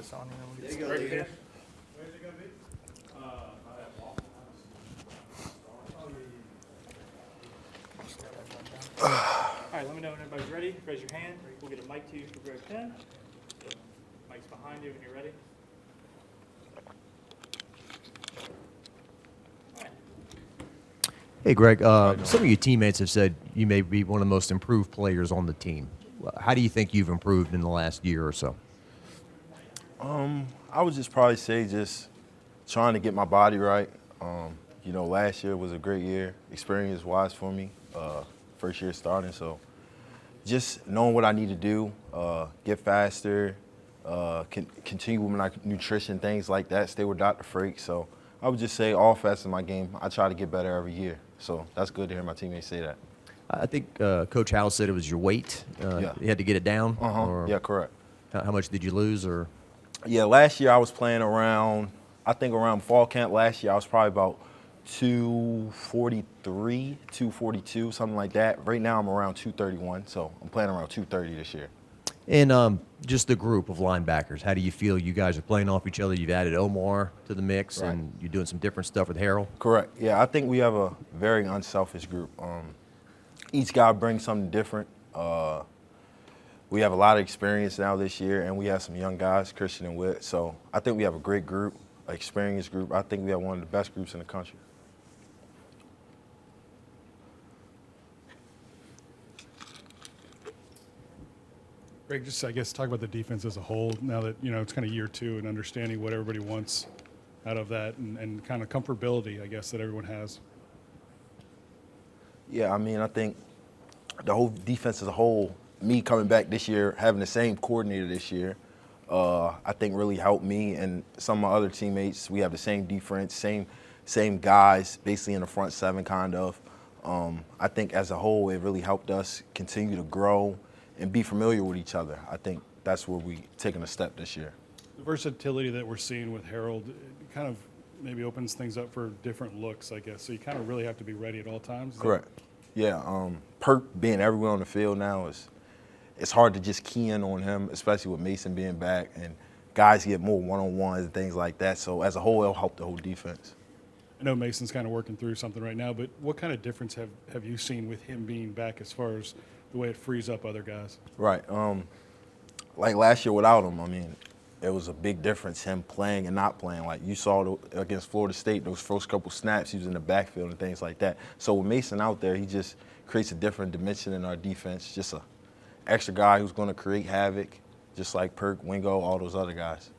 this on you. There you go, Greg. Where's it going to be? All right, let me know when everybody's ready. Raise your hand. We'll get a mic to you for Greg Penn. Mic's behind you when you're ready. Hey, Greg, some of your teammates have said you may be one of the most improved players on the team. How do you think you've improved in the last year or so? I would just probably say just trying to get my body right. Last year was a great year, experience-wise for me, first year starting. So just knowing what I need to do, get faster, continue with my nutrition, things like that, stay with Dr. Frakes. So I would just say all facets of my game, I try to get better every year. So that's good to hear my teammates say that. I think Coach Howell said it was your weight. Yeah. You had to get it down? Or Yeah, correct. how much did you lose? Or Yeah, last year I was playing around fall camp last year, I was probably about 243, 242, something like that. Right now I'm around 231, so I'm playing around 230 this year. And just the group of linebackers, how do you feel you guys are playing off each other? You've added Omar to the mix, Right. and you're doing some different stuff with Harold? Correct. Yeah, I think we have a very unselfish group. Each guy brings something different. We have a lot of experience now this year, and we have some young guys, Christian and Witt. So I think we have a great group, an experienced group. I think we have one of the best groups in the country. Greg, just I guess talk about the defense as a whole now that it's kind of year two and understanding what everybody wants out of that and kind of comfortability, I guess, that everyone has. Yeah, I think the whole defense as a whole, me coming back this year, having the same coordinator this year, I think really helped me and some of my other teammates. We have the same defense, same guys, basically in the front seven kind of. I think as a whole, it really helped us continue to grow and be familiar with each other. I think that's where we taken a step this year. The versatility that we're seeing with Harold kind of maybe opens things up for different looks, I guess. So you kind of really have to be ready at all times. Correct. Yeah, Perk being everywhere on the field now it's hard to just key in on him, especially with Mason being back and guys get more one-on-ones and things like that. So as a whole, it'll help the whole defense. I know Mason's kind of working through something right now, but what kind of difference have you seen with him being back as far as the way it frees up other guys? Right. Like last year without him, it was a big difference, him playing and not playing. Like you saw against Florida State, those first couple snaps, he was in the backfield and things like that. So with Mason out there, he just creates a different dimension in our defense, just a extra guy who's going to create havoc, just like Perk, Wingo, all those other guys.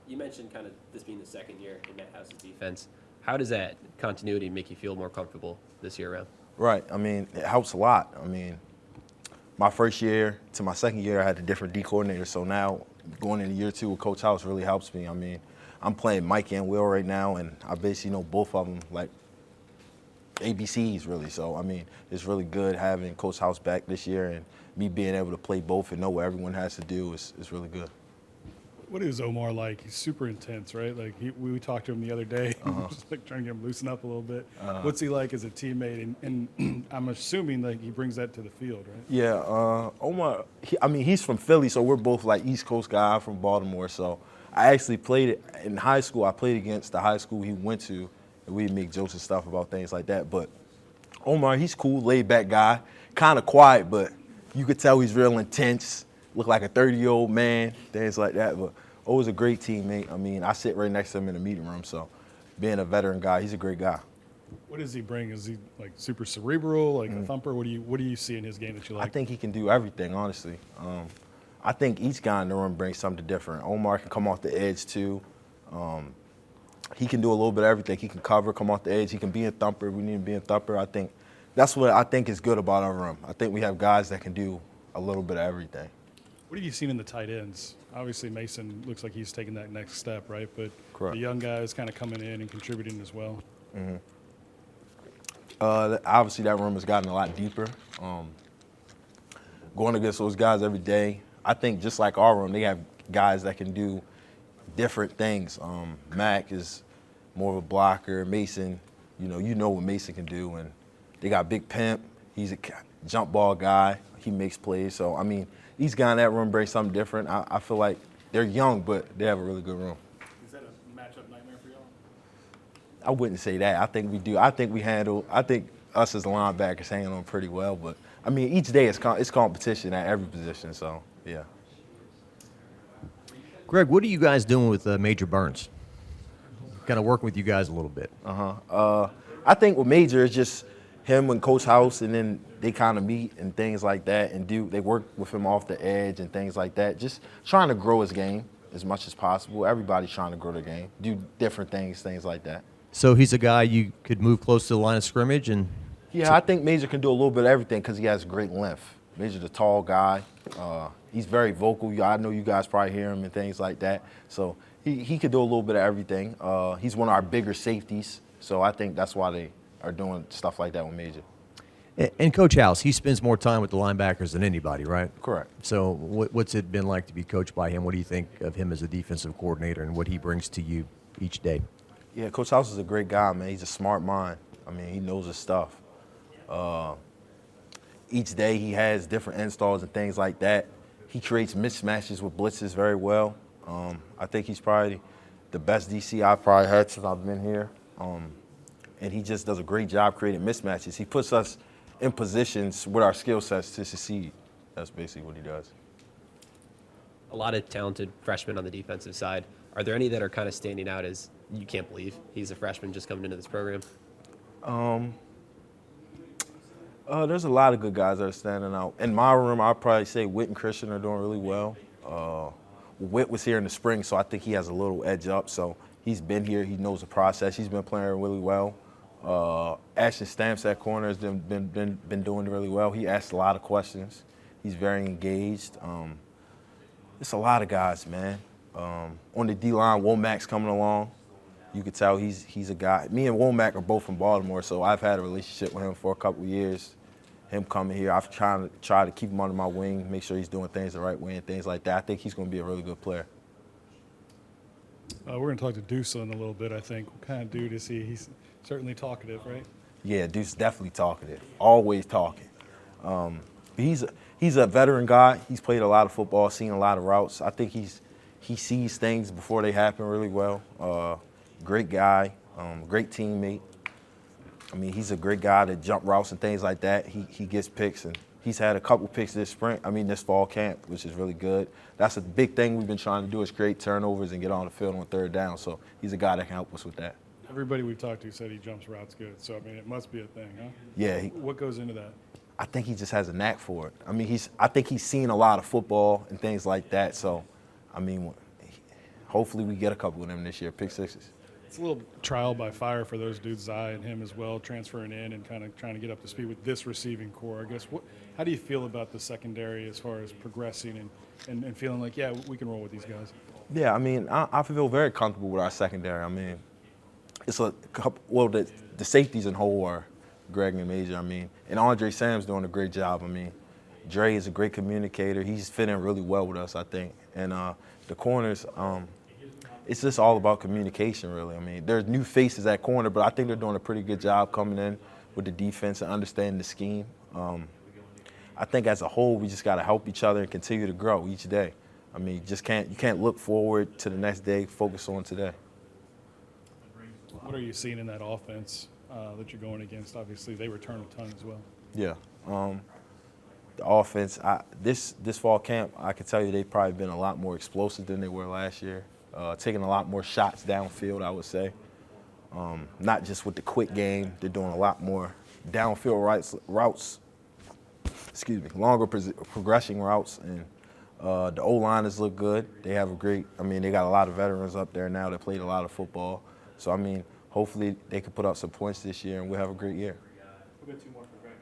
You mentioned kind of this being the second year in Matt House's defense. How does that continuity make you feel more comfortable this year around? Right. It helps a lot. My first year to my second year, I had a different D coordinator. So now going into year two with Coach House really helps me. I'm playing Mike and Will right now, and I basically know both of them like ABCs really. So, it's really good having Coach House back this year and me being able to play both and know what everyone has to do is really good. What is Omar like? He's super intense, right? Like we talked to him the other day, just like trying to get him loosen up a little bit. What's he like as a teammate? And I'm assuming that he brings that to the field, right? Yeah, Omar. He's from Philly, so we're both like East Coast guy. I'm from Baltimore, so I actually played it in high school. I played against the high school he went to, and we'd make jokes and stuff about things like that. But Omar, he's cool, laid back guy, kind of quiet, but you could tell he's real intense. Look like a 30-year-old man, things like that. But O's a great teammate. I sit right next to him in the meeting room, so being a veteran guy, he's a great guy. What does he bring? Is he like super cerebral, like a thumper? What do you see in his game that you like? I think he can do everything, honestly. I think each guy in the room brings something different. Omar can come off the edge too. He can do a little bit of everything. He can cover, come off the edge. He can be a thumper. We need him to be a thumper. I think that's what I think is good about our room. I think we have guys that can do a little bit of everything. What have you seen in the tight ends? Obviously, Mason looks like he's taking that next step, right? But Correct. The young guys kind of coming in and contributing as well. Obviously, that room has gotten a lot deeper. Going against those guys every day, I think just like our room, they have guys that can do different things. Mac is more of a blocker. Mason, you know what Mason can do. And they got Big Pimp. He's a jump ball guy. He makes plays. So, each guy in that room brings something different. I feel like they're young, but they have a really good room. Is that a matchup nightmare for y'all? I wouldn't say that. I think we do. I think us as linebackers handle them pretty well. But, I mean, each day it's competition at every position. So, yeah. Greg, what are you guys doing with Major Burns? Kind of working with you guys a little bit. I think with Major, it's just him and Coach House, and then they kind of meet and things like that, and they work with him off the edge and things like that. Just trying to grow his game as much as possible. Everybody's trying to grow their game, do different things like that. So he's a guy you could move close to the line of scrimmage and. Yeah, I think Major can do a little bit of everything because he has great length. Major's a tall guy. He's very vocal. I know you guys probably hear him and things like that. So he could do a little bit of everything. He's one of our bigger safeties. So I think that's why they are doing stuff like that with Major. And Coach House, he spends more time with the linebackers than anybody, right? Correct. So what's it been like to be coached by him? What do you think of him as a defensive coordinator and what he brings to you each day? Yeah, Coach House is a great guy, man. He's a smart mind. I mean, he knows his stuff. Each day he has different installs and things like that. He creates mismatches with blitzes very well. I think he's probably the best DC I've probably had since I've been here. And he just does a great job creating mismatches. He puts us in positions with our skill sets to succeed. That's basically what he does. A lot of talented freshmen on the defensive side. Are there any that are kind of standing out as you can't believe he's a freshman just coming into this program? There's a lot of good guys that are standing out. In my room, I'd probably say Witt and Christian are doing really well. Witt was here in the spring, so I think he has a little edge up. So he's been here. He knows the process. He's been playing really well. Ashton Stamps at corner has been doing really well. He asks a lot of questions. He's very engaged. It's a lot of guys, man. On the D-line, Womack's coming along. You could tell he's a guy. Me and Womack are both from Baltimore, so I've had a relationship with him for a couple of years. Him coming here, I've tried to keep him under my wing, make sure he's doing things the right way and things like that. I think he's going to be a really good player. We're going to talk to Deuce in a little bit, I think. What kind of dude is he? He's certainly talkative, right? Yeah, Deuce definitely talkative, always talking. He's a veteran guy. He's played a lot of football, seen a lot of routes. I think he sees things before they happen really well. Great guy, great teammate. I mean, he's a great guy to jump routes and things like that. He gets picks, and he's had a couple picks this fall camp, which is really good. That's a big thing we've been trying to do is create turnovers and get on the field on third down. So he's a guy that can help us with that. Everybody we've talked to said he jumps routes good. So, I mean, it must be a thing, huh? Yeah. What goes into that? I think he just has a knack for it. I mean, I think he's seen a lot of football and things like that. So, I mean, hopefully we get a couple of them this year, pick sixes. It's a little trial by fire for those dudes, Zai and him as well, transferring in and kind of trying to get up to speed with this receiving core. I guess, how do you feel about the secondary as far as progressing and feeling like, yeah, we can roll with these guys? Yeah, I mean, I feel very comfortable with our secondary. I mean, it's a couple, well, the safeties in whole are Greg and Major, I mean, and Andre Sam's doing a great job. I mean, Dre is a great communicator. He's fitting really well with us, I think. And the corners, it's just all about communication, really. I mean, there's new faces at corner, but I think they're doing a pretty good job coming in with the defense and understanding the scheme. I think as a whole, we just got to help each other and continue to grow each day. I mean, you can't look forward to the next day, focus on today. What are you seeing in that offense that you're going against? Obviously, they return a ton as well. Yeah. The offense, this fall camp, I can tell you they've probably been a lot more explosive than they were last year. Taking a lot more shots downfield, I would say. Not just with the quick game, they're doing a lot more downfield routes. Excuse me, longer progression routes, and the O-liners look good. They have they got a lot of veterans up there now that played a lot of football. So, I mean, hopefully they can put up some points this year and we'll have a great year. We'll get two more for Greg.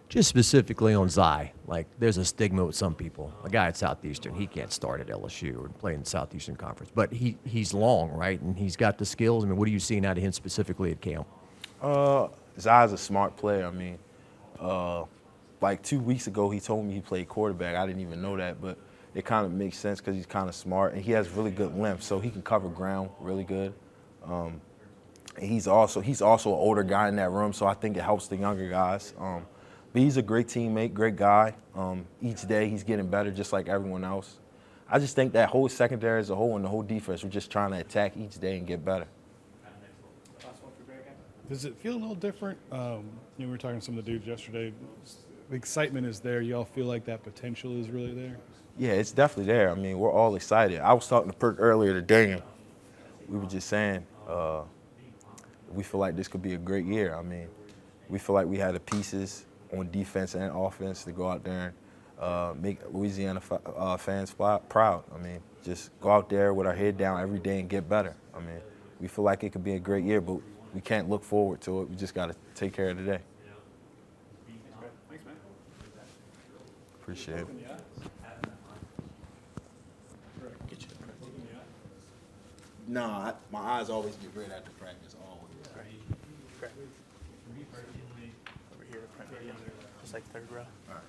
Just specifically on Zai, like there's a stigma with some people. A guy at Southeastern, he can't start at LSU or play in the Southeastern Conference, but he's long, right? And he's got the skills. I mean, what are you seeing out of him specifically at camp? Zai's a smart player. I mean, like 2 weeks ago, he told me he played quarterback. I didn't even know that, but it kind of makes sense because he's kind of smart and he has really good length, so he can cover ground really good. And he's also an older guy in that room, so I think it helps the younger guys. But he's a great teammate, great guy. Each day he's getting better just like everyone else. I just think that whole secondary as a whole and the whole defense, we're just trying to attack each day and get better. Last one for Greg. Does it feel a little different? We were talking to some of the dudes yesterday. The excitement is there. Y'all feel like that potential is really there? Yeah, it's definitely there. I mean, we're all excited. I was talking to Perk earlier today, and we were just saying we feel like this could be a great year. I mean, we feel like we have the pieces on defense and offense to go out there and make Louisiana fans proud. I mean, just go out there with our head down every day and get better. I mean, we feel like it could be a great year, but we can't look forward to it. We just got to take care of today. Thanks, man. Appreciate it. Nah, my eyes always get red after practice, always. Greg. Over here, front video, just like third row. All right.